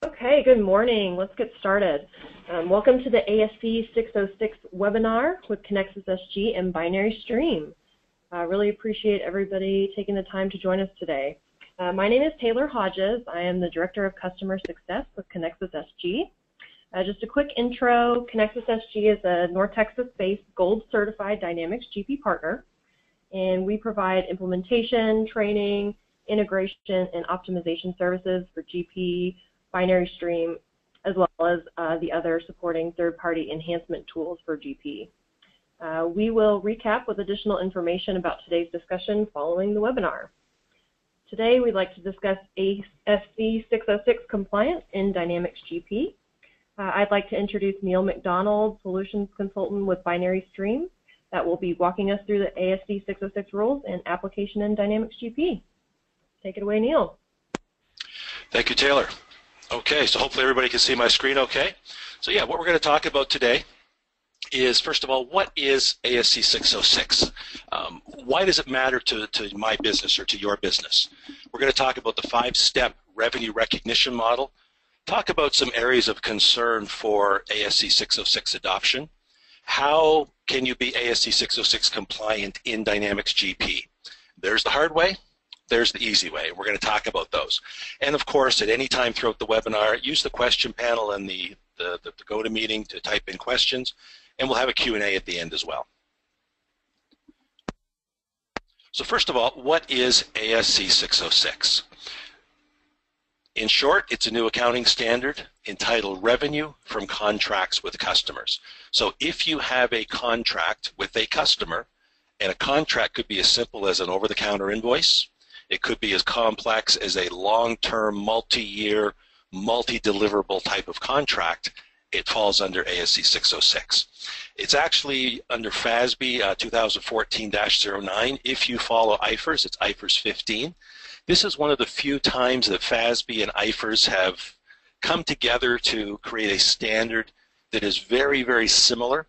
Okay, good morning. Let's get started. Welcome to the ASC 606 webinar with Conexus SG and Binary Stream. I really appreciate everybody taking the time to join us today. My name is Taylor Hodges. I am the Director of Customer Success with Conexus SG. Just a quick intro, Conexus SG is a North Texas-based Gold Certified Dynamics GP partner, and we provide implementation, training, integration, and optimization services for GP, Binary Stream, as well as the other supporting third-party enhancement tools for GP. We will recap with additional information about today's discussion following the webinar. Today, we'd like to discuss ASC 606 compliance in Dynamics GP. I'd like to introduce Neil MacDonald, Solutions Consultant with Binary Stream, that will be walking us through the ASC 606 rules and application in Dynamics GP. Take it away, Neil. Thank you, Taylor. Okay, so hopefully everybody can see my screen okay. So yeah, what we're going to talk about today is, first of all, what is ASC 606? Why does it matter to my business or to your business? We're going to talk about the 5-step revenue recognition model, talk about some areas of concern for ASC 606 adoption. How can you be ASC 606 compliant in Dynamics GP? There's the hard way. There's the easy way. We're going to talk about those. And of course, at any time throughout the webinar, use the question panel and the GoToMeeting to type in questions, and we'll have a Q&A at the end as well. So first of all, what is ASC 606? In short, it's a new accounting standard entitled Revenue from Contracts with Customers. So if you have a contract with a customer, and a contract could be as simple as an over-the-counter invoice, it could be as complex as a long-term, multi-year, multi-deliverable type of contract. It falls under ASC 606. It's actually under FASB 2014-09. If you follow IFRS, it's IFRS 15. This is one of the few times that FASB and IFRS have come together to create a standard that is very, very similar,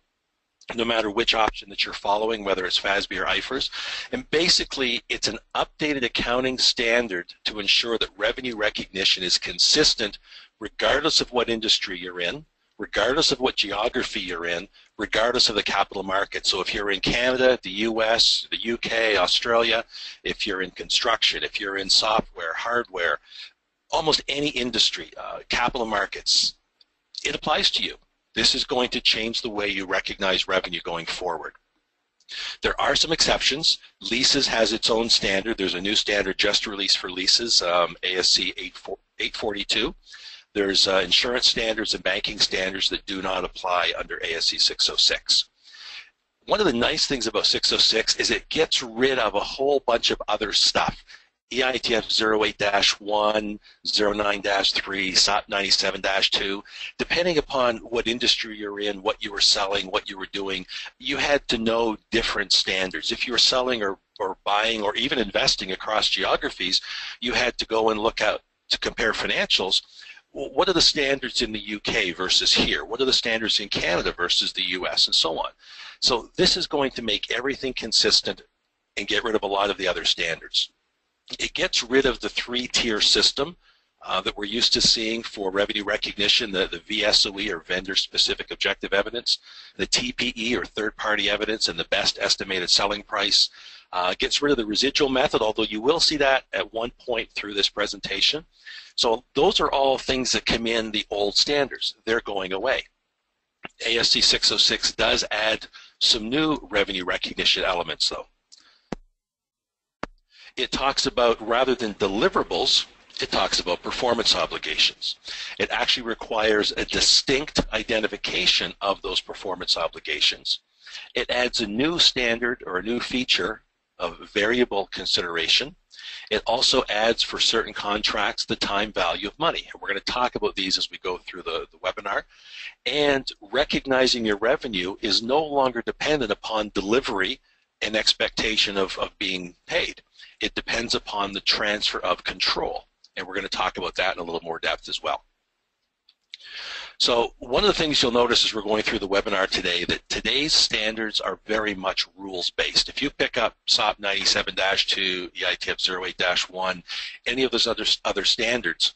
no matter which option that you're following, whether it's FASB or IFRS. And basically, it's an updated accounting standard to ensure that revenue recognition is consistent regardless of what industry you're in, regardless of what geography you're in, regardless of the capital market. So if you're in Canada, the US, the UK, Australia, if you're in construction, if you're in software, hardware, almost any industry, capital markets, it applies to you. This is going to change the way you recognize revenue going forward. There are some exceptions. Leases has its own standard. There's a new standard just released for leases, ASC 842. There's insurance standards and banking standards that do not apply under ASC 606. One of the nice things about 606 is it gets rid of a whole bunch of other stuff. EITF 08-1, 09-3, SOP 97-2, depending upon what industry you're in, what you were selling, what you were doing, you had to know different standards. If you were selling or buying or even investing across geographies, you had to go and look at to compare financials. Well, what are the standards in the UK versus here? What are the standards in Canada versus the US, and so on? So this is going to make everything consistent and get rid of a lot of the other standards. It gets rid of the 3-tier system that we're used to seeing for revenue recognition, the VSOE or vendor-specific objective evidence, the TPE or third-party evidence, and the best estimated selling price. Gets rid of the residual method, although you will see that at one point through this presentation. So those are all things that come in the old standards. They're going away. ASC 606 does add some new revenue recognition elements, though. It talks about, rather than deliverables, it talks about performance obligations. It actually requires a distinct identification of those performance obligations. It adds a new standard or a new feature of variable consideration. It also adds for certain contracts the time value of money. And we're going to talk about these as we go through the webinar. And recognizing your revenue is no longer dependent upon delivery and expectation of being paid. It depends upon the transfer of control, and we're going to talk about that in a little more depth as well. So one of the things you'll notice as we're going through the webinar today, that today's standards are very much rules-based. If you pick up SOP 97-2, EITF 08-1, any of those other standards,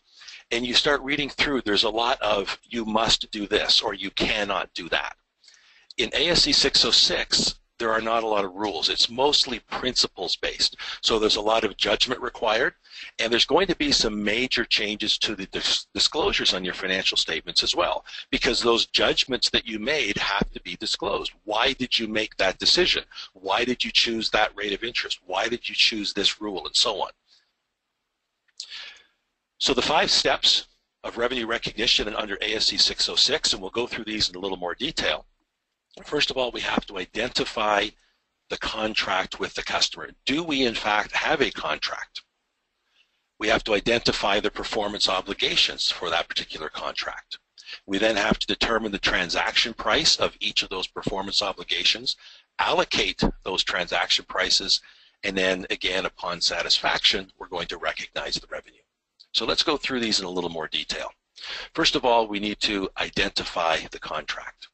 and you start reading through, there's a lot of you must do this or you cannot do that. In ASC 606, there are not a lot of rules. It's mostly principles based. So there's a lot of judgment required, and there's going to be some major changes to the disclosures on your financial statements as well, because those judgments that you made have to be disclosed. Why did you make that decision? Why did you choose that rate of interest? Why did you choose this rule, and so on? So the 5 steps of revenue recognition and under ASC 606, and we'll go through these in a little more detail. First of all, we have to identify the contract with the customer. Do we, in fact, have a contract? We have to identify the performance obligations for that particular contract. We then have to determine the transaction price of each of those performance obligations, allocate those transaction prices, and then, again, upon satisfaction, we're going to recognize the revenue. So let's go through these in a little more detail. First of all, we need to identify the contract.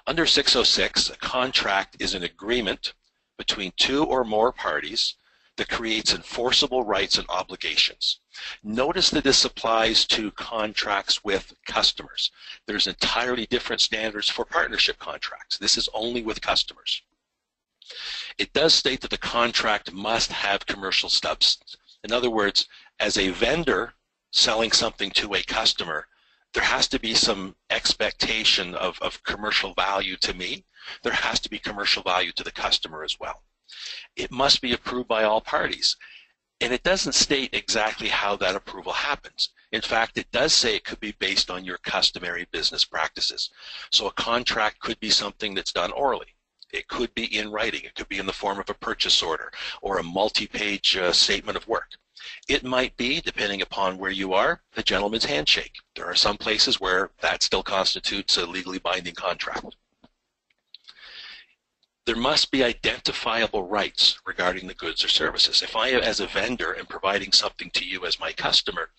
Under 606, a contract is an agreement between 2 or more parties that creates enforceable rights and obligations. Notice that this applies to contracts with customers. There's entirely different standards for partnership contracts. This is only with customers. It does state that the contract must have commercial substance. In other words, as a vendor selling something to a customer, there has to be some expectation of commercial value to me. There has to be commercial value to the customer as well. It must be approved by all parties. And it doesn't state exactly how that approval happens. In fact, it does say it could be based on your customary business practices. So a contract could be something that's done orally. It could be in writing. It could be in the form of a purchase order or a multi-page statement of work. It might be, depending upon where you are, the gentleman's handshake. There are some places where that still constitutes a legally binding contract. There must be identifiable rights regarding the goods or services. If I, as a vendor, am providing something to you as my customer,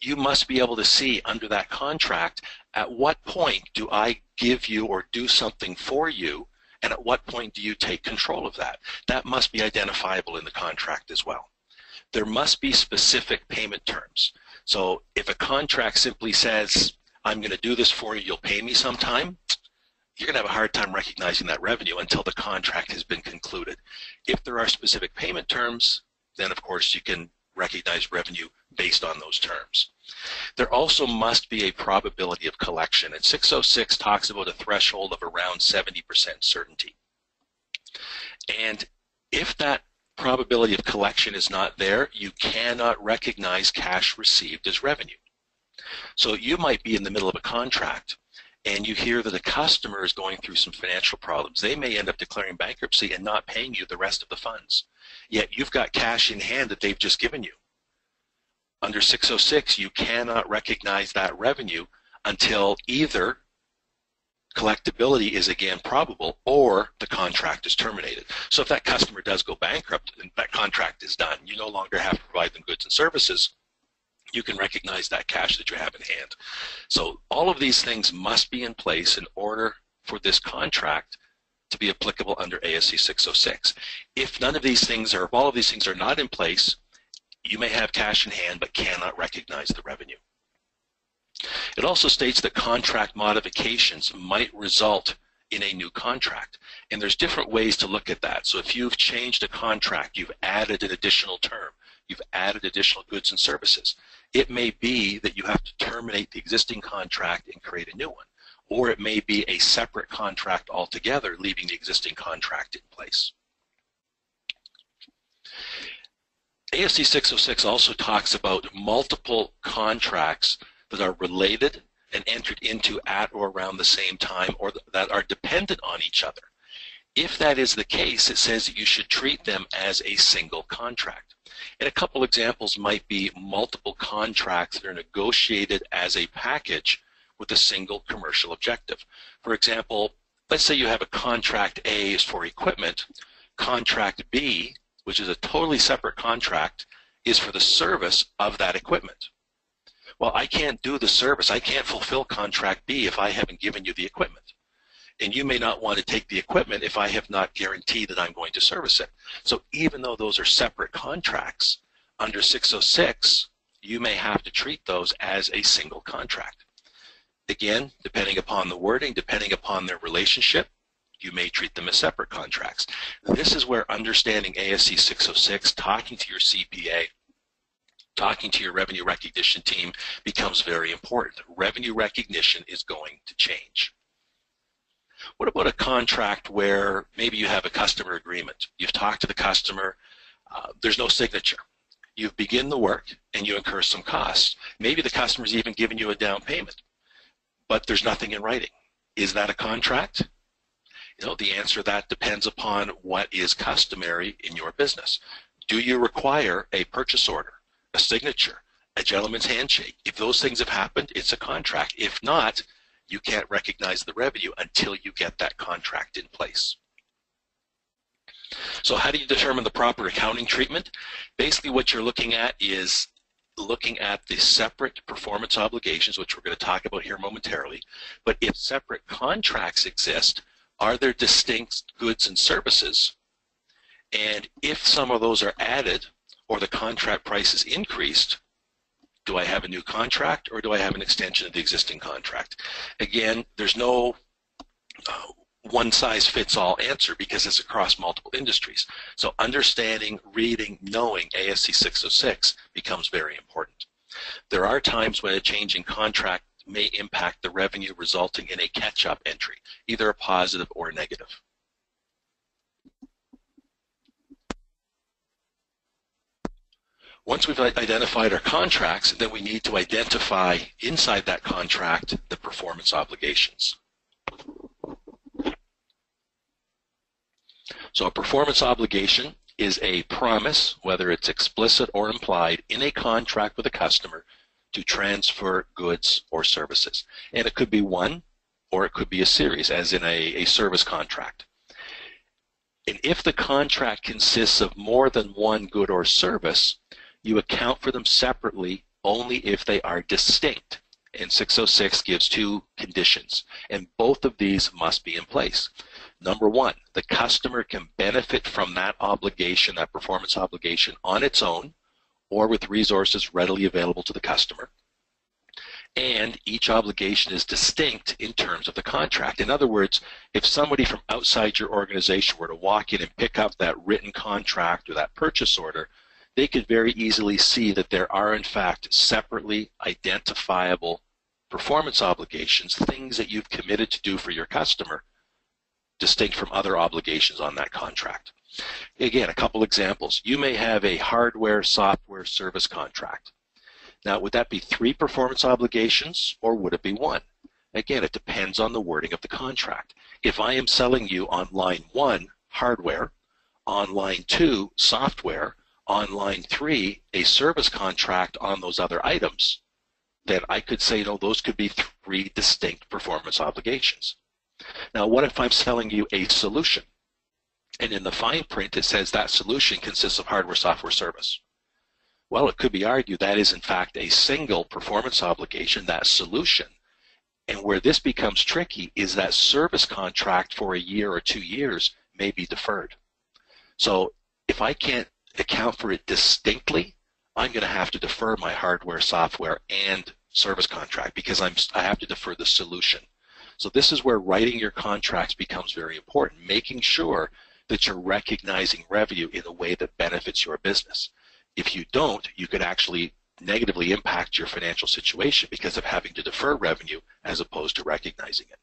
you must be able to see under that contract at what point do I give you or do something for you, and at what point do you take control of that. That must be identifiable in the contract as well. There must be specific payment terms. So if a contract simply says, I'm going to do this for you, you'll pay me sometime, you're going to have a hard time recognizing that revenue until the contract has been concluded. If there are specific payment terms, then of course you can recognize revenue based on those terms. There also must be a probability of collection, and 606 talks about a threshold of around 70% certainty. And if that probability of collection is not there, you cannot recognize cash received as revenue. So you might be in the middle of a contract and you hear that a customer is going through some financial problems. They may end up declaring bankruptcy and not paying you the rest of the funds. Yet you've got cash in hand that they've just given you. Under 606, you cannot recognize that revenue until either collectability is again probable or the contract is terminated. So if that customer does go bankrupt and that contract is done, you no longer have to provide them goods and services, you can recognize that cash that you have in hand. So all of these things must be in place in order for this contract to be applicable under ASC 606. If none of these things or if all of these things are not in place, you may have cash in hand but cannot recognize the revenue. It also states that contract modifications might result in a new contract. And there's different ways to look at that. So if you've changed a contract, you've added an additional term, you've added additional goods and services. It may be that you have to terminate the existing contract and create a new one. Or it may be a separate contract altogether, leaving the existing contract in place. ASC 606 also talks about multiple contracts that are related and entered into at or around the same time or that are dependent on each other. If that is the case, it says that you should treat them as a single contract. And a couple examples might be multiple contracts that are negotiated as a package with a single commercial objective. For example, let's say you have a contract A is for equipment, contract B, which is a totally separate contract, is for the service of that equipment. Well, I can't do the service. I can't fulfill contract B if I haven't given you the equipment. And you may not want to take the equipment if I have not guaranteed that I'm going to service it. So even though those are separate contracts, under 606, you may have to treat those as a single contract. Again, depending upon the wording, depending upon their relationship, you may treat them as separate contracts. This is where understanding ASC 606, talking to your CPA, talking to your revenue recognition team becomes very important. Revenue recognition is going to change. What about a contract where maybe you have a customer agreement? You've talked to the customer, there's no signature. You begin the work and you incur some costs. Maybe the customer's even given you a down payment, but there's nothing in writing. Is that a contract? You know, the answer to that depends upon what is customary in your business. Do you require a purchase order, a signature, a gentleman's handshake? If those things have happened, it's a contract. If not, you can't recognize the revenue until you get that contract in place. So how do you determine the proper accounting treatment? Basically what you're looking at is looking at the separate performance obligations, which we're going to talk about here momentarily. But if separate contracts exist, are there distinct goods and services? And if some of those are added or the contract price is increased, do I have a new contract or do I have an extension of the existing contract? Again, there's no one-size-fits-all answer because it's across multiple industries. So understanding, reading, knowing ASC 606 becomes very important. There are times when a change in contract may impact the revenue, resulting in a catch-up entry, either a positive or a negative. Once we've identified our contracts, then we need to identify inside that contract the performance obligations. So a performance obligation is a promise, whether it's explicit or implied, in a contract with a customer to transfer goods or services. And it could be one or it could be a series, as in a service contract. And if the contract consists of more than one good or service, you account for them separately only if they are distinct. And 606 gives two conditions, and both of these must be in place. Number one, the customer can benefit from that obligation, that performance obligation, on its own or with resources readily available to the customer. And each obligation is distinct in terms of the contract. In other words, if somebody from outside your organization were to walk in and pick up that written contract or that purchase order, they could very easily see that there are, in fact, separately identifiable performance obligations, things that you've committed to do for your customer, distinct from other obligations on that contract. Again, a couple examples. You may have a hardware, software, service contract. Now, would that be 3 performance obligations or would it be 1? Again, it depends on the wording of the contract. If I am selling you on line 1, hardware, on line 2, software, on line 3, a service contract on those other items, then I could say, no, those could be 3 distinct performance obligations. Now, what if I'm selling you a solution? And in the fine print, it says that solution consists of hardware, software, service. Well, it could be argued that is, in fact, a single performance obligation, that solution. And where this becomes tricky is that service contract for a year or 2 years may be deferred. So if I can't account for it distinctly, I'm going to have to defer my hardware, software, and service contract because I have to defer the solution. So this is where writing your contracts becomes very important, making sure that you're recognizing revenue in a way that benefits your business. If you don't, you could actually negatively impact your financial situation because of having to defer revenue as opposed to recognizing it.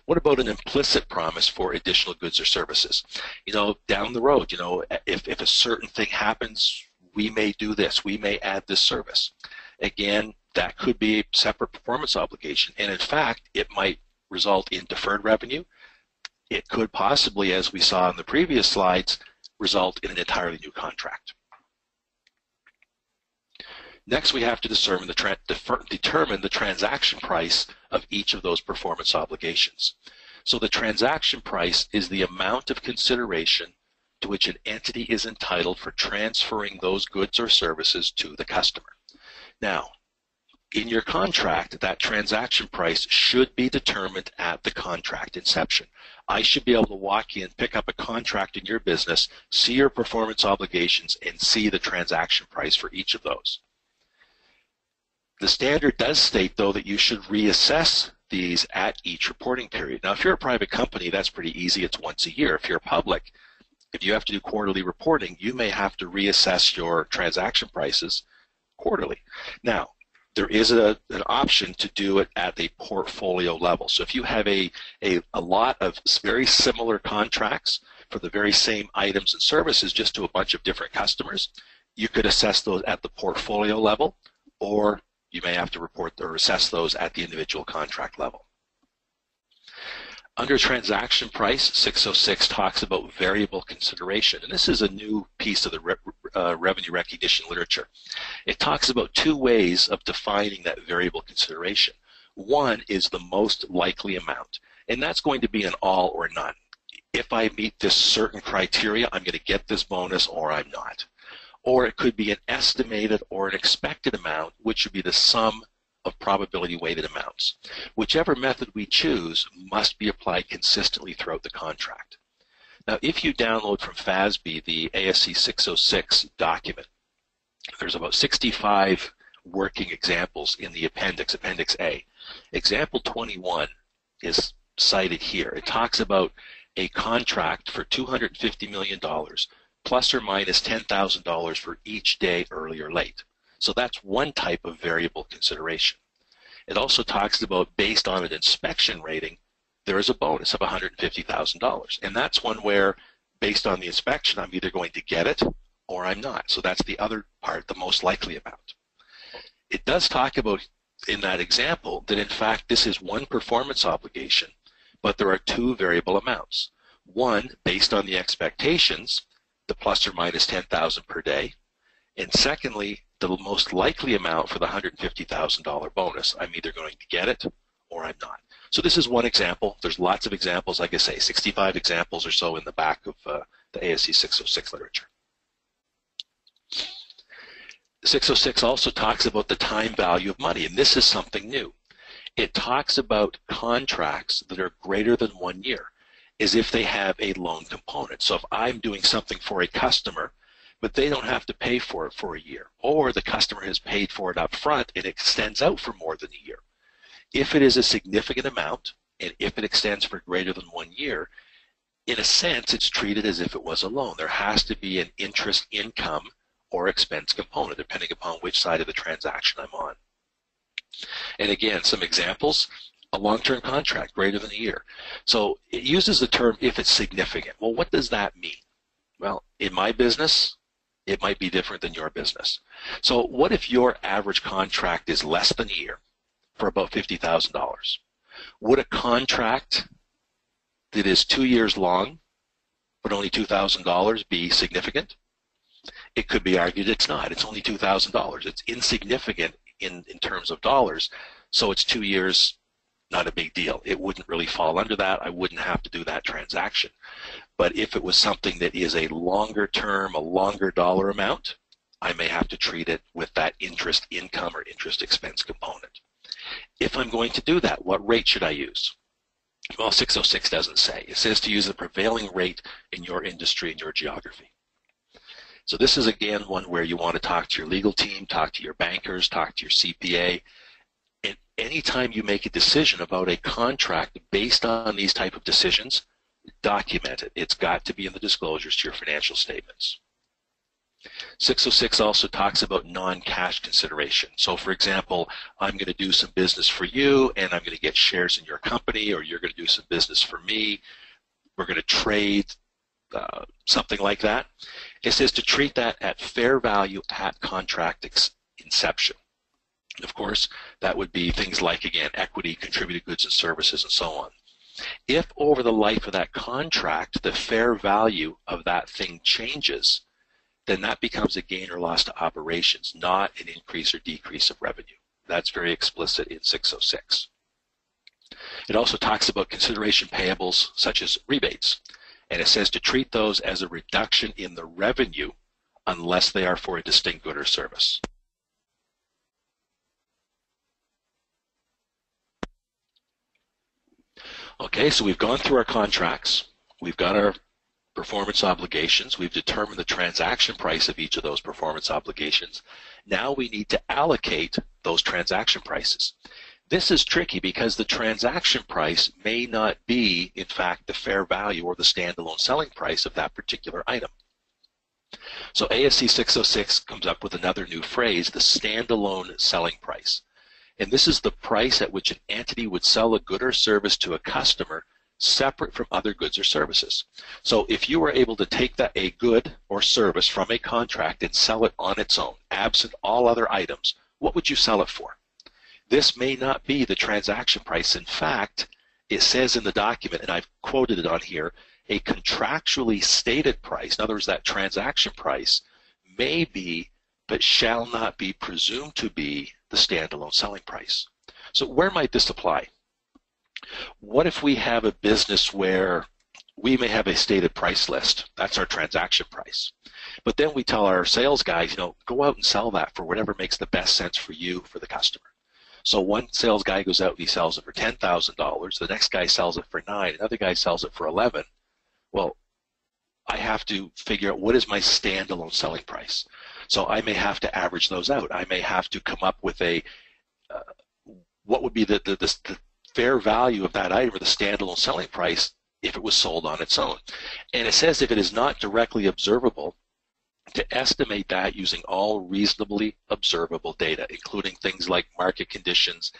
What about an implicit promise for additional goods or services? You know, down the road, you know, if a certain thing happens, we may do this, we may add this service. Again, that could be a separate performance obligation, and in fact, it might result in deferred revenue. It could possibly, as we saw in the previous slides, result in an entirely new contract. Next, we have to determine the transaction price of each of those performance obligations. So the transaction price is the amount of consideration to which an entity is entitled for transferring those goods or services to the customer. Now, in your contract, that transaction price should be determined at the contract inception. I should be able to walk in, pick up a contract in your business, see your performance obligations, and see the transaction price for each of those. The standard does state, though, that you should reassess these at each reporting period. Now, if you're a private company, that's pretty easy. It's once a year. If you're public, if you have to do quarterly reporting, you may have to reassess your transaction prices quarterly. Now, there is an option to do it at a portfolio level. So if you have a lot of very similar contracts for the very same items and services just to a bunch of different customers, you could assess those at the portfolio level, or you may have to report or assess those at the individual contract level. Under transaction price, 606 talks about variable consideration, and this is a new piece of the revenue recognition literature. It talks about two ways of defining that variable consideration. One is the most likely amount, and that's going to be an all or none. If I meet this certain criteria, I'm going to get this bonus or I'm not. Or it could be an estimated or an expected amount, which would be the sum of probability-weighted amounts. Whichever method we choose must be applied consistently throughout the contract. Now, if you download from FASB the ASC 606 document, there's about 65 working examples in the appendix, Appendix A. Example 21 is cited here. It talks about a contract for $250 million plus or minus $10,000 for each day early or late. So that's one type of variable consideration. It also talks about, based on an inspection rating, there is a bonus of $150,000. And that's one where, based on the inspection, I'm either going to get it or I'm not. So that's the other part, the most likely amount. It does talk about, in that example, that in fact this is one performance obligation, but there are two variable amounts. One, based on the expectations, the plus or minus $10,000 per day. And secondly, the most likely amount for the $150,000 bonus. I'm either going to get it or I'm not. So this is one example. There's lots of examples, like I say, 65 examples or so in the back of the ASC 606 literature. 606 also talks about the time value of money, and this is something new. It talks about contracts that are greater than 1 year, as if they have a loan component. So if I'm doing something for a customer, but they don't have to pay for it for a year, or the customer has paid for it up front and it extends out for more than a year. If it is a significant amount, and if it extends for greater than 1 year, in a sense, it's treated as if it was a loan. There has to be an interest income or expense component, depending upon which side of the transaction I'm on. And again, some examples. A long-term contract greater than a year. So it uses the term if it's significant. Well, what does that mean? Well, in my business, it might be different than your business. So what if your average contract is less than a year for about $50,000? Would a contract that is 2 years long but only $2,000 be significant? It could be argued it's not. It's only $2,000. It's insignificant in terms of dollars, so it's 2 years. Not a big deal. It wouldn't really fall under that. I wouldn't have to do that transaction. But if it was something that is a longer term, a longer dollar amount, I may have to treat it with that interest income or interest expense component. If I'm going to do that, what rate should I use? Well, 606 doesn't say. It says to use the prevailing rate in your industry and your geography. So this is, again, one where you want to talk to your legal team, talk to your bankers, talk to your CPA. And anytime you make a decision about a contract based on these type of decisions, document it. It's got to be in the disclosures to your financial statements. 606 also talks about non-cash consideration. So for example, I'm going to do some business for you and I'm going to get shares in your company, or you're going to do some business for me. We're going to trade, something like that. It says to treat that at fair value at contract inception. Of course, that would be things like, again, equity, contributed goods and services, and so on. If over the life of that contract, the fair value of that thing changes, then that becomes a gain or loss to operations, not an increase or decrease of revenue. That's very explicit in 606. It also talks about consideration payables, such as rebates, and it says to treat those as a reduction in the revenue unless they are for a distinct good or service. Okay, so we've gone through our contracts. We've got our performance obligations. We've determined the transaction price of each of those performance obligations. Now we need to allocate those transaction prices. This is tricky because the transaction price may not be, in fact, the fair value or the standalone selling price of that particular item. So ASC 606 comes up with another new phrase, the standalone selling price. And this is the price at which an entity would sell a good or service to a customer separate from other goods or services. So if you were able to take a good or service from a contract and sell it on its own, absent all other items, what would you sell it for? This may not be the transaction price. In fact, it says in the document, and I've quoted it on here, a contractually stated price, in other words, that transaction price may be, but shall not be presumed to be, the standalone selling price. So where might this apply? What if we have a business where we may have a stated price list? That's our transaction price. But then we tell our sales guys, go out and sell that for whatever makes the best sense for you, for the customer. So one sales guy goes out and he sells it for $10,000. The next guy sells it for $9,000. Another guy sells it for $11,000. Well, I have to figure out what is my standalone selling price. So I may have to average those out. I may have to come up with what would be the fair value of that item or the standalone selling price if it was sold on its own. And it says if it is not directly observable, to estimate that using all reasonably observable data, including things like market conditions,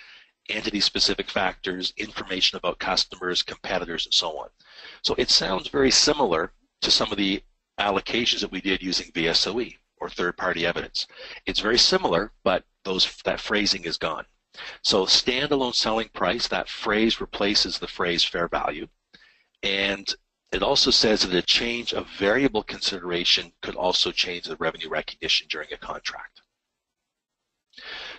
entity-specific factors, information about customers, competitors, and so on. So it sounds very similar to some of the allocations that we did using VSOE or third-party evidence. It's very similar, but that phrasing is gone. So standalone selling price, that phrase replaces the phrase fair value. And it also says that a change of variable consideration could also change the revenue recognition during a contract.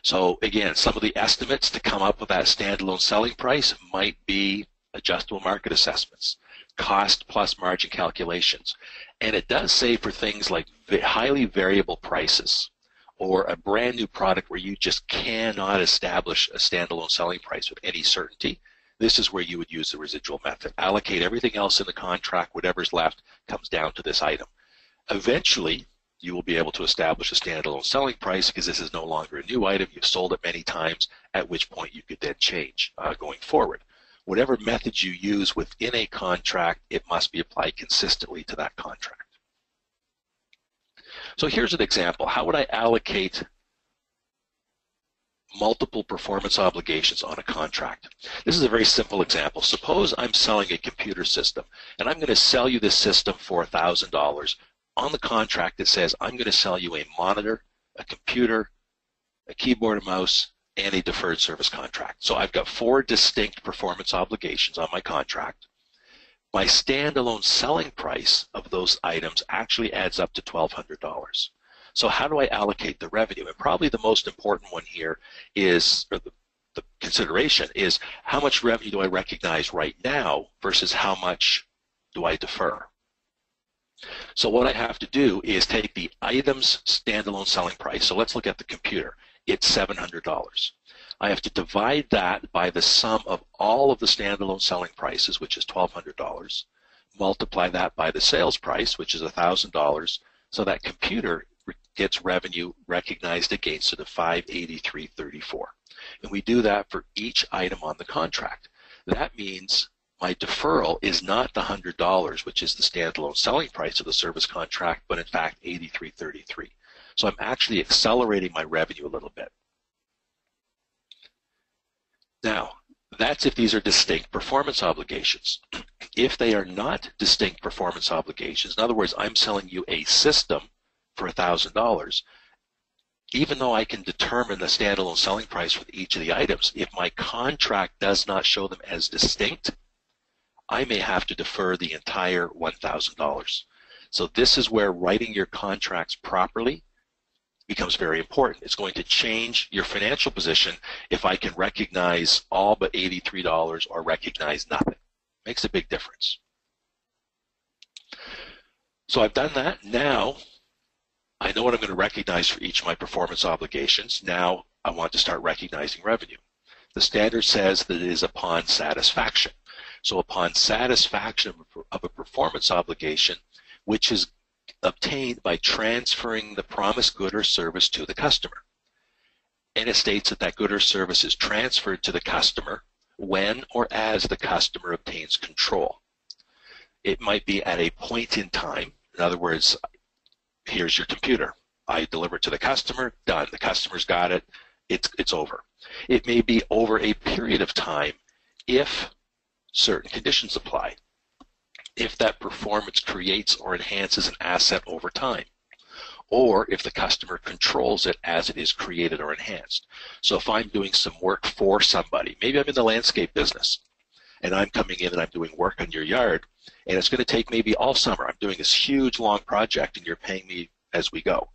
So again, some of the estimates to come up with that standalone selling price might be adjustable market assessments, cost plus margin calculations. And it does say for things like highly variable prices or a brand new product where you just cannot establish a standalone selling price with any certainty, this is where you would use the residual method. Allocate everything else in the contract, whatever's left comes down to this item. Eventually, you will be able to establish a standalone selling price because this is no longer a new item. You've sold it many times, at which point you could then change going forward. Whatever method you use within a contract, it must be applied consistently to that contract. So here's an example. How would I allocate multiple performance obligations on a contract? This is a very simple example. Suppose I'm selling a computer system, and I'm going to sell you this system for $1,000. On the contract, it says I'm going to sell you a monitor, a computer, a keyboard and mouse, and a deferred service contract. So I've got 4 distinct performance obligations on my contract. My standalone selling price of those items actually adds up to $1,200. So how do I allocate the revenue? And probably the most important one here is, or the consideration is, how much revenue do I recognize right now versus how much do I defer? So what I have to do is take the item's standalone selling price. So let's look at the computer. It's $700. I have to divide that by the sum of all of the standalone selling prices, which is $1,200, multiply that by the sales price, which is $1,000, so that computer gets revenue recognized against it of $583.34. And we do that for each item on the contract. That means my deferral is not the $100, which is the standalone selling price of the service contract, but in fact $83.33. So I'm actually accelerating my revenue a little bit. Now, that's if these are distinct performance obligations. If they are not distinct performance obligations, in other words, I'm selling you a system for $1,000, even though I can determine the standalone selling price for each of the items, if my contract does not show them as distinct, I may have to defer the entire $1,000. So this is where writing your contracts properly becomes very important. It's going to change your financial position if I can recognize all but $83 or recognize nothing. Makes a big difference. So I've done that. Now I know what I'm going to recognize for each of my performance obligations. Now I want to start recognizing revenue. The standard says that it is upon satisfaction. So upon satisfaction of a performance obligation, which is obtained by transferring the promised good or service to the customer. And it states that that good or service is transferred to the customer when or as the customer obtains control. It might be at a point in time. In other words, here's your computer. I deliver it to the customer, done. The customer's got it, it's over. It may be over a period of time if certain conditions apply. If that performance creates or enhances an asset over time, or if the customer controls it as it is created or enhanced. So if I'm doing some work for somebody, maybe I'm in the landscape business, and I'm coming in and I'm doing work on your yard, and it's going to take maybe all summer. I'm doing this huge, long project, and you're paying me as we go.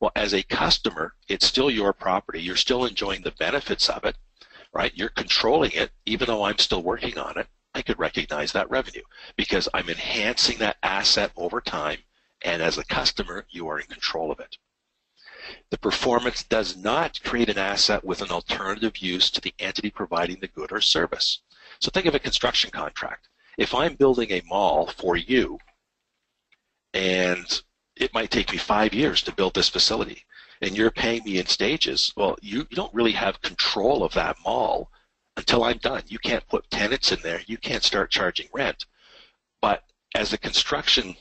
Well, as a customer, it's still your property. You're still enjoying the benefits of it, right? You're controlling it, even though I'm still working on it. I could recognize that revenue because I'm enhancing that asset over time, and as a customer, you are in control of it. The performance does not create an asset with an alternative use to the entity providing the good or service. So think of a construction contract. If I'm building a mall for you, and it might take me 5 years to build this facility, and you're paying me in stages, well, you don't really have control of that mall until I'm done. You can't put tenants in there. You can't start charging rent. But as a construction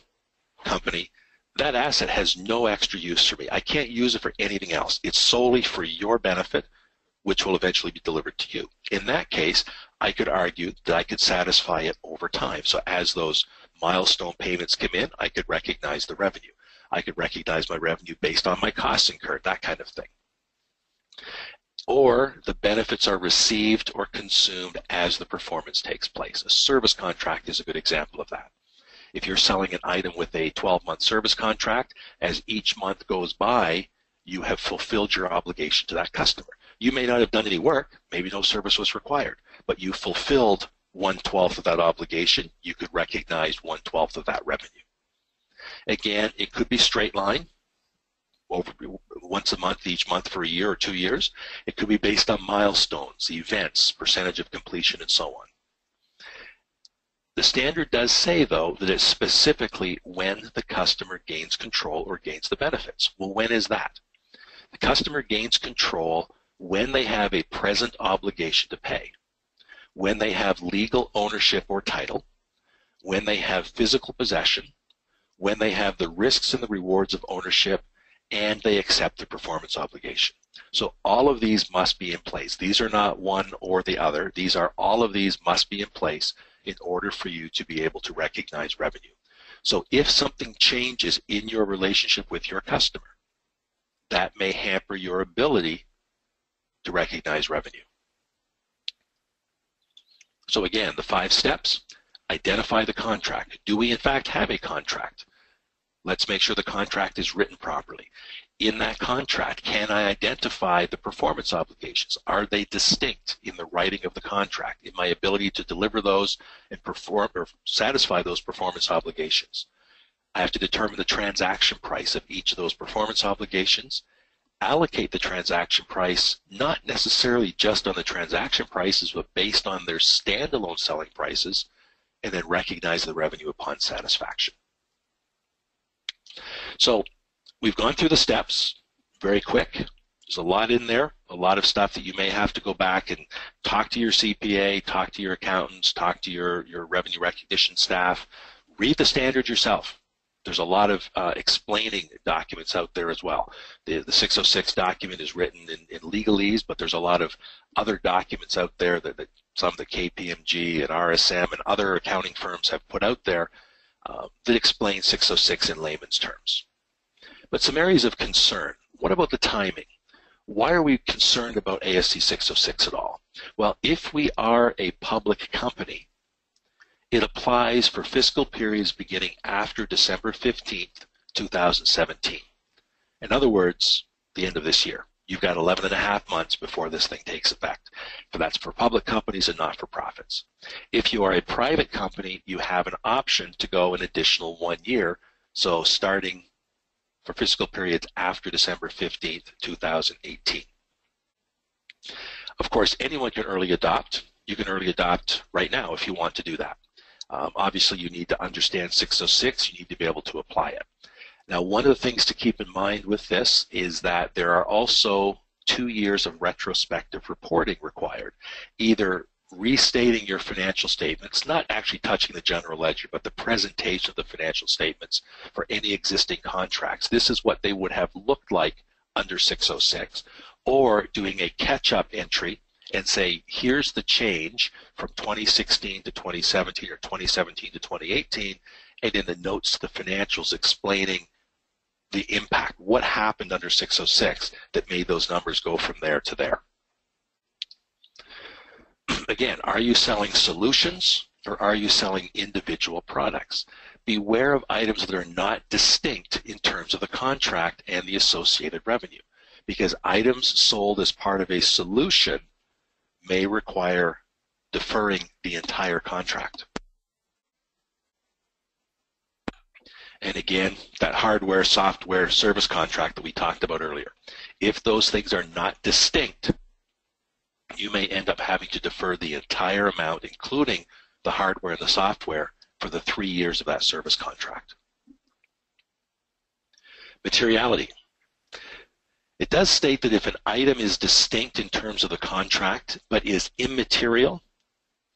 company, that asset has no extra use for me. I can't use it for anything else. It's solely for your benefit, which will eventually be delivered to you. In that case, I could argue that I could satisfy it over time. So as those milestone payments come in, I could recognize the revenue. I could recognize my revenue based on my costs incurred, that kind of thing. Or the benefits are received or consumed as the performance takes place. A service contract is a good example of that. If you're selling an item with a 12-month service contract, as each month goes by, you have fulfilled your obligation to that customer. You may not have done any work, maybe no service was required, but you fulfilled 1/12 of that obligation. You could recognize 1/12 of that revenue. Again, it could be straight line, over once a month, each month for a year or 2 years. It could be based on milestones, events, percentage of completion, and so on. The standard does say, though, that it's specifically when the customer gains control or gains the benefits. Well, when is that? The customer gains control when they have a present obligation to pay, when they have legal ownership or title, when they have physical possession, when they have the risks and the rewards of ownership, and they accept the performance obligation. So all of these must be in place. These are not one or the other. All of these must be in place in order for you to be able to recognize revenue. So if something changes in your relationship with your customer, that may hamper your ability to recognize revenue. So again, the 5 steps: identify the contract. Do we in fact have a contract? Let's make sure the contract is written properly. In that contract, can I identify the performance obligations? Are they distinct in the writing of the contract, in my ability to deliver those and perform or satisfy those performance obligations? I have to determine the transaction price of each of those performance obligations, allocate the transaction price not necessarily just on the transaction prices, but based on their standalone selling prices, and then recognize the revenue upon satisfaction. So we've gone through the steps very quick. There's a lot in there, a lot of stuff that you may have to go back and talk to your CPA, talk to your accountants, talk to your revenue recognition staff, read the standard yourself. There's a lot of explaining documents out there as well. The 606 document is written in legalese, but there's a lot of other documents out there that some of the KPMG and RSM and other accounting firms have put out there that explain 606 in layman's terms. But some areas of concern. What about the timing? Why are we concerned about ASC 606 at all? Well, if we are a public company, it applies for fiscal periods beginning after December 15th, 2017. In other words, the end of this year. You've got 11.5 months before this thing takes effect. But that's for public companies and not-for-profits. If you are a private company, you have an option to go an additional 1 year, so starting for fiscal periods after December 15th, 2018. Of course, anyone can early adopt. You can early adopt right now if you want to do that. Obviously, you need to understand 606. You need to be able to apply it. Now, one of the things to keep in mind with this is that there are also 2 years of retrospective reporting required, either restating your financial statements, not actually touching the general ledger, but the presentation of the financial statements for any existing contracts. This is what they would have looked like under 606, or doing a catch-up entry and say, here's the change from 2016 to 2017 or 2017 to 2018, and in the notes to the financials explaining the impact, what happened under 606 that made those numbers go from there to there. Again, are you selling solutions or are you selling individual products? Beware of items that are not distinct in terms of the contract and the associated revenue, because items sold as part of a solution may require deferring the entire contract. And again, that hardware, software, service contract that we talked about earlier, if those things are not distinct, you may end up having to defer the entire amount, including the hardware and the software, for the 3 years of that service contract. Materiality. It does state that if an item is distinct in terms of the contract but is immaterial,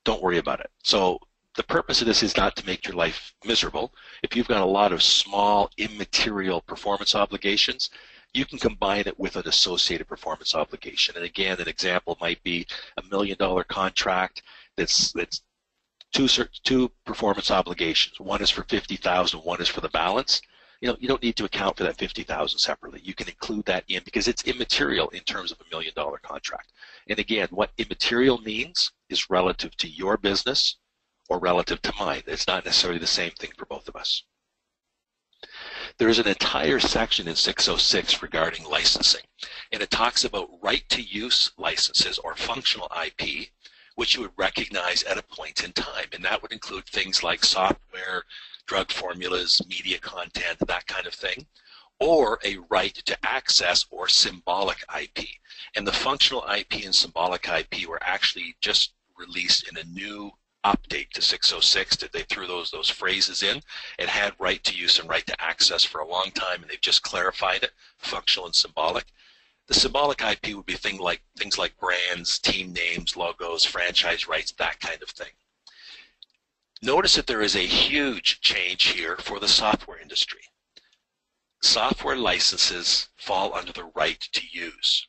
don't worry about it. So the purpose of this is not to make your life miserable. If you've got a lot of small, immaterial performance obligations, you can combine it with an associated performance obligation. And again, an example might be $1 million contract that's two performance obligations. One is for $50,000, one is for the balance. You don't need to account for that $50,000 separately. You can include that in because it's immaterial in terms of $1 million contract. And again, what immaterial means is relative to your business or relative to mine. It's not necessarily the same thing for both of us. There is an entire section in 606 regarding licensing, and it talks about right-to-use licenses or functional IP, which you would recognize at a point in time, and that would include things like software, drug formulas, media content, that kind of thing, or a right to access or symbolic IP. And the functional IP and symbolic IP were actually just released in a new update to 606. They threw those phrases in. It had right to use and right to access for a long time, and they've just clarified it, functional and symbolic. The symbolic IP would be things like brands, team names, logos, franchise rights, that kind of thing. Notice that there is a huge change here for the software industry. Software licenses fall under the right to use,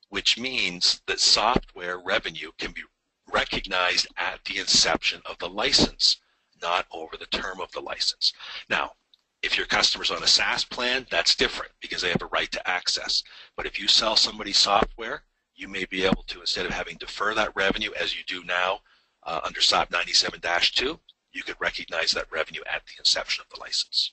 which means that software revenue can be recognized at the inception of the license, not over the term of the license. Now, if your customer's on a SaaS plan, that's different because they have a right to access. But if you sell somebody software, you may be able to, instead of having to defer that revenue as you do now under SOP 97-2, you could recognize that revenue at the inception of the license.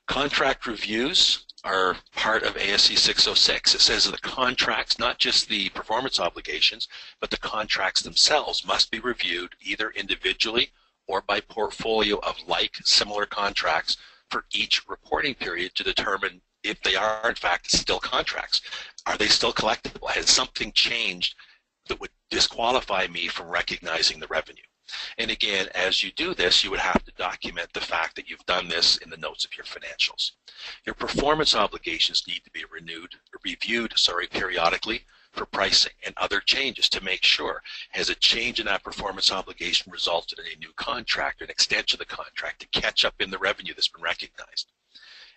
Contract reviews are part of ASC 606. It says that the contracts, not just the performance obligations, but the contracts themselves must be reviewed either individually or by portfolio of similar contracts for each reporting period to determine if they are in fact still contracts. Are they still collectible? Has something changed that would disqualify me from recognizing the revenue? And again, as you do this, you would have to document the fact that you've done this in the notes of your financials. Your performance obligations need to be reviewed periodically for pricing and other changes to make sure, has a change in that performance obligation resulted in a new contract or an extension of the contract to catch up in the revenue that's been recognized.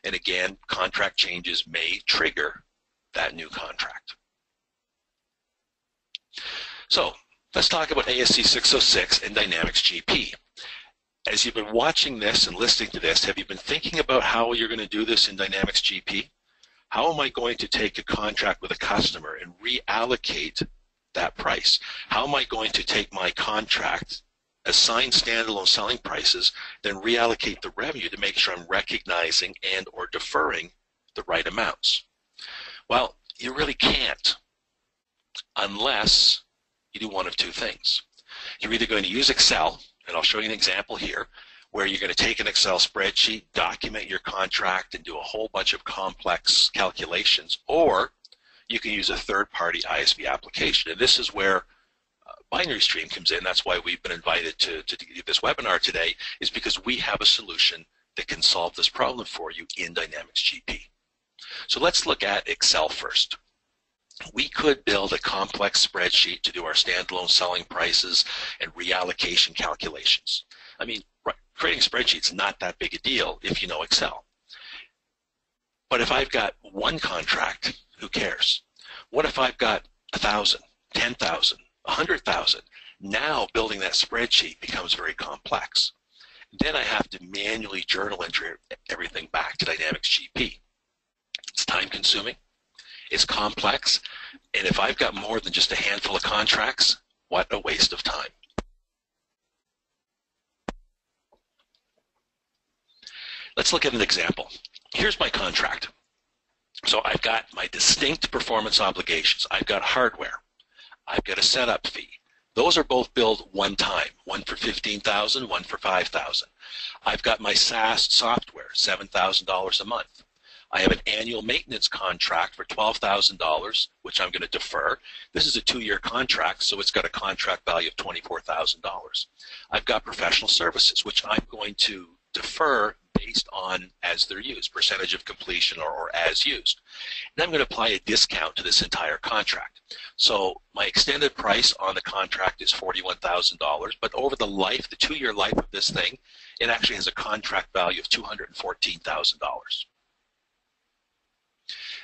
And again, contract changes may trigger that new contract. So let's talk about ASC 606 and Dynamics GP. As you've been watching this and listening to this, have you been thinking about how you're going to do this in Dynamics GP? How am I going to take a contract with a customer and reallocate that price? How am I going to take my contract, assign standalone selling prices, then reallocate the revenue to make sure I'm recognizing and or deferring the right amounts? Well, you really can't unless you do one of two things. You're either going to use Excel, and I'll show you an example here, where you're going to take an Excel spreadsheet, document your contract, and do a whole bunch of complex calculations, or you can use a third-party ISV application. And this is where Binary Stream comes in, that's why we've been invited to do this webinar today, is because we have a solution that can solve this problem for you in Dynamics GP. So let's look at Excel first. We could build a complex spreadsheet to do our standalone selling prices and reallocation calculations. I mean, creating a spreadsheet's not that big a deal if you know Excel. But if I've got one contract, who cares? What if I've got 1,000, 10,000, 100,000? Now building that spreadsheet becomes very complex. Then I have to manually journal entry everything back to Dynamics GP. It's time consuming, it's complex, and if I've got more than just a handful of contracts, what a waste of time. Let's look at an example. Here's my contract. So I've got my distinct performance obligations. I've got hardware. I've got a setup fee. Those are both billed one time, one for $15,000, one for $5,000. I've got my SaaS software, $7,000 a month. I have an annual maintenance contract for $12,000, which I'm going to defer. This is a 2-year contract, so it's got a contract value of $24,000. I've got professional services, which I'm going to defer based on as they're used, percentage of completion or as used. And I'm going to apply a discount to this entire contract. So my extended price on the contract is $41,000, but over the life, the 2-year life of this thing, it actually has a contract value of $214,000.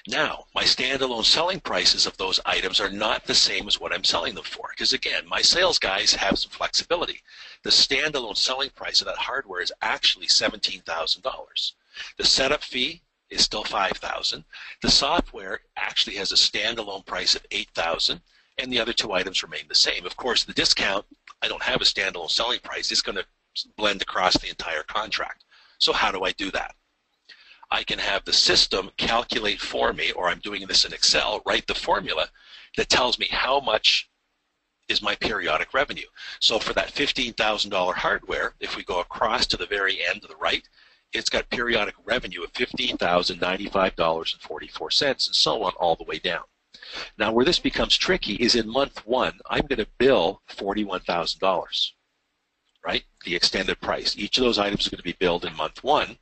Now, my standalone selling prices of those items are not the same as what I'm selling them for, because again, my sales guys have some flexibility. The standalone selling price of that hardware is actually $17,000. The setup fee is still $5,000. The software actually has a standalone price of $8,000, and the other 2 items remain the same. Of course, the discount, I don't have a standalone selling price. It's going to blend across the entire contract. So how do I do that? I can have the system calculate for me, or I'm doing this in Excel, write the formula that tells me how much is my periodic revenue. So for that $15,000 hardware, if we go across to the very end to the right, it's got periodic revenue of $15,095.44, and so on all the way down. Now where this becomes tricky is in month 1, I'm going to bill $41,000, right? The extended price. Each of those items is going to be billed in month 1.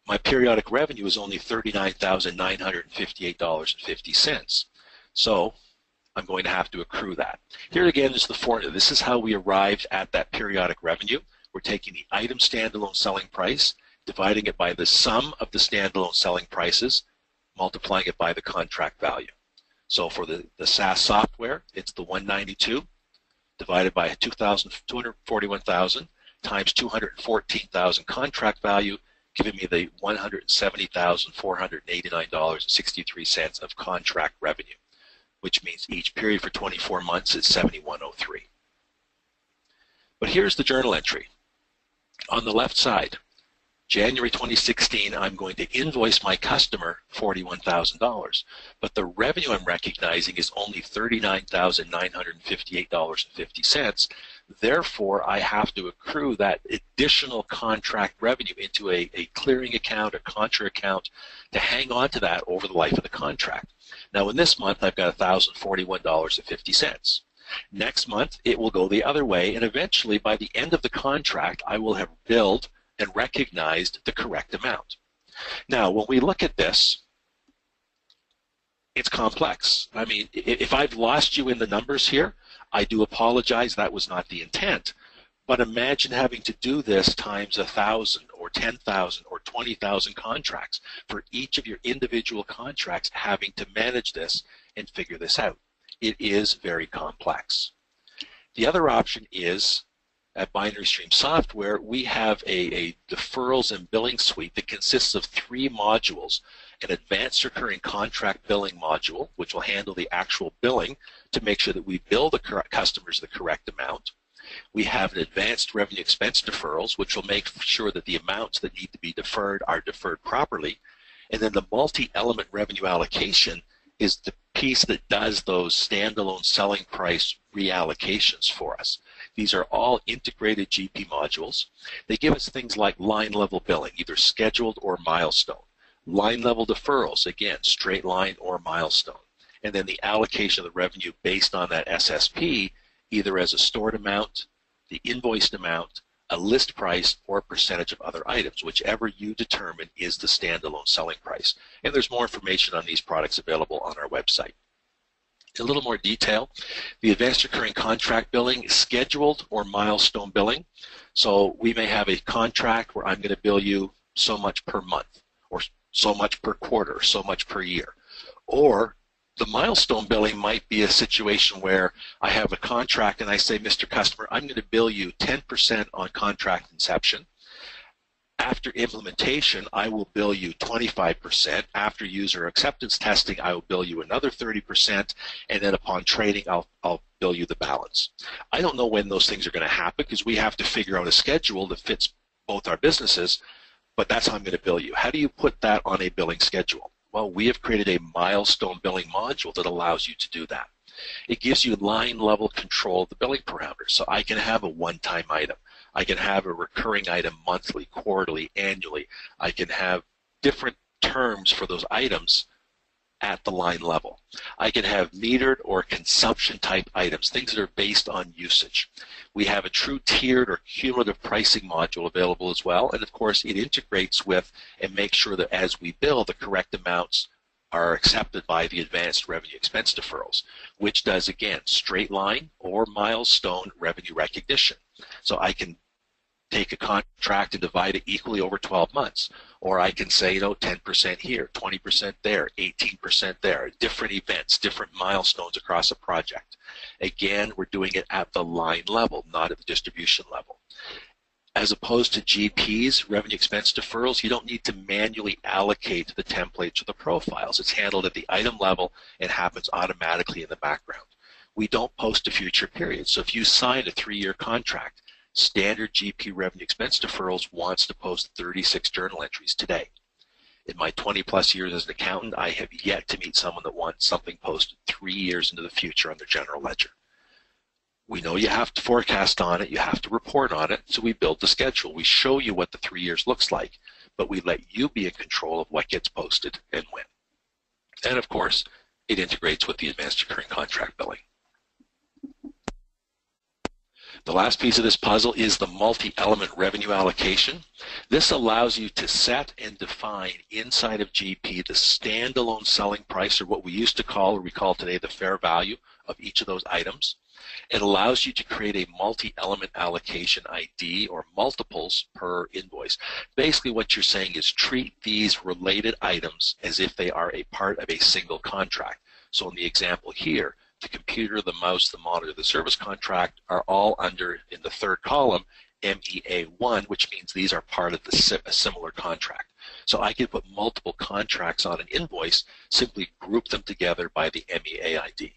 My periodic revenue is only $39,958.50. So I'm going to have to accrue that. Here again is the formula. This is how we arrived at that periodic revenue. We're taking the item standalone selling price, dividing it by the sum of the standalone selling prices, multiplying it by the contract value. So for the SaaS software, it's the 192 divided by 241,000 times 214,000 contract value, giving me the $170,489.63 of contract revenue, which means each period for 24 months is $71.03. But here's the journal entry. On the left side, January 2016, I'm going to invoice my customer $41,000, but the revenue I'm recognizing is only $39,958.50. Therefore, I have to accrue that additional contract revenue into a clearing account, a contra account, to hang on to that over the life of the contract. Now, in this month, I've got $1,041.50. Next month, it will go the other way, and eventually, by the end of the contract, I will have billed and recognized the correct amount. Now, when we look at this, it's complex. I mean, if I've lost you in the numbers here, I do apologize. That was not the intent. But imagine having to do this times 1,000 or 10,000 or 20,000 contracts for each of your individual contracts, having to manage this and figure this out. It is very complex. The other option is, at Binary Stream Software, we have a deferrals and billing suite that consists of 3 modules: an advanced recurring contract billing module, which will handle the actual billing to make sure that we bill the customers the correct amount. We have an advanced revenue expense deferrals, which will make sure that the amounts that need to be deferred are deferred properly. And then the multi-element revenue allocation is the piece that does those standalone selling price reallocations for us. These are all integrated GP modules. They give us things like line level billing, either scheduled or milestone. Line level deferrals, again, straight line or milestone. And then the allocation of the revenue based on that SSP either as a stored amount, the invoiced amount, a list price, or percentage of other items, whichever you determine is the standalone selling price. And there's more information on these products available on our website. In a little more detail, the advanced recurring contract billing is scheduled or milestone billing. So we may have a contract where I'm going to bill you so much per month, or so much per quarter, so much per year. Or the milestone billing might be a situation where I have a contract and I say, Mr. Customer, I'm going to bill you 10% on contract inception. After implementation, I will bill you 25%. After user acceptance testing, I will bill you another 30%. And then upon trading, I'll bill you the balance. I don't know when those things are going to happen because we have to figure out a schedule that fits both our businesses, but that's how I'm going to bill you. How do you put that on a billing schedule? Well, we have created a milestone billing module that allows you to do that. It gives you line level control of the billing parameters. So I can have a one-time item. I can have a recurring item monthly, quarterly, annually. I can have different terms for those items at the line level. I can have metered or consumption type items, things that are based on usage. We have a true tiered or cumulative pricing module available as well, and of course it integrates with and makes sure that as we bill, the correct amounts are accepted by the advanced revenue expense deferrals, which does, again, straight line or milestone revenue recognition. So I can take a contract and divide it equally over 12 months. Or I can say, 10% here, 20% there, 18% there, different events, different milestones across a project. Again, we're doing it at the line level, not at the distribution level. As opposed to GPs, revenue expense deferrals, you don't need to manually allocate the templates or the profiles. It's handled at the item level and happens automatically in the background. We don't post to future periods. So if you sign a 3-year contract, standard GP revenue expense deferrals wants to post 36 journal entries today. In my 20-plus years as an accountant, I have yet to meet someone that wants something posted 3 years into the future on their general ledger. We know you have to forecast on it, you have to report on it, so we build the schedule. We show you what the 3 years looks like, but we let you be in control of what gets posted and when. And of course, it integrates with the advanced recurring contract billing. The last piece of this puzzle is the multi-element revenue allocation. This allows you to set and define inside of GP the standalone selling price, or what we used to call, or we call today, the fair value of each of those items. It allows you to create a multi-element allocation ID or multiples per invoice. Basically what you're saying is treat these related items as if they are a part of a single contract. So in the example here, the computer, the mouse, the monitor, the service contract are all under, in the third column, MEA1, which means these are part of a similar contract. So I can put multiple contracts on an invoice, simply group them together by the MEA ID.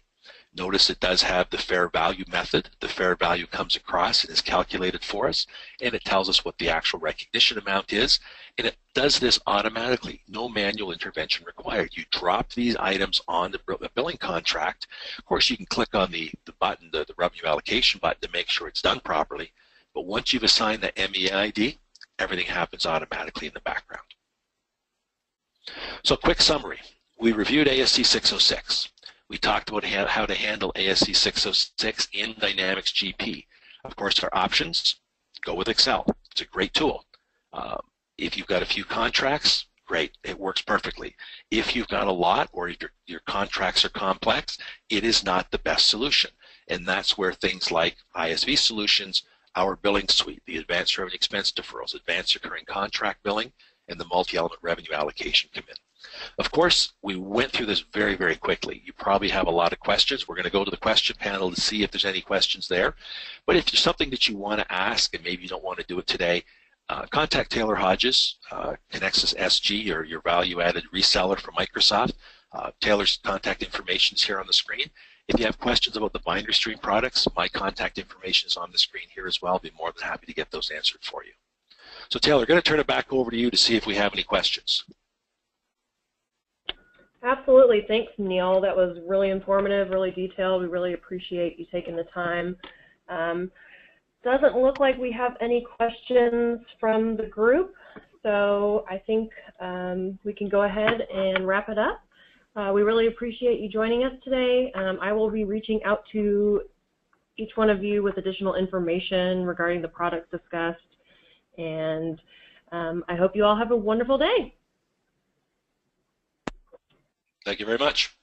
Notice it does have the fair value method. The fair value comes across and is calculated for us, and it tells us what the actual recognition amount is, and it does this automatically. No manual intervention required. You drop these items on the billing contract. Of course, you can click on the button, the revenue allocation button, to make sure it's done properly, but once you've assigned the MEA ID, everything happens automatically in the background. So quick summary. We reviewed ASC 606. We talked about how to handle ASC 606 in Dynamics GP. Of course, our options, go with Excel. It's a great tool. If you've got a few contracts, great, it works perfectly. If you've got a lot, or if your contracts are complex, it is not the best solution. And that's where things like ISV solutions, our billing suite, the advanced revenue expense deferrals, advanced recurring contract billing, and the multi-element revenue allocation come in. Of course, we went through this very, very quickly. You probably have a lot of questions. We're going to go to the question panel to see if there's any questions there. But if there's something that you want to ask and maybe you don't want to do it today, contact Taylor Hodges, Conexus SG, your value-added reseller for Microsoft. Taylor's contact information is here on the screen. If you have questions about the binary stream products, my contact information is on the screen here as well. I'll be more than happy to get those answered for you. So Taylor, I'm going to turn it back over to you to see if we have any questions. Absolutely. Thanks, Neil. That was really informative, really detailed. We really appreciate you taking the time. Doesn't look like we have any questions from the group, so I think we can go ahead and wrap it up. We really appreciate you joining us today. I will be reaching out to each one of you with additional information regarding the products discussed. And I hope you all have a wonderful day. Thank you very much.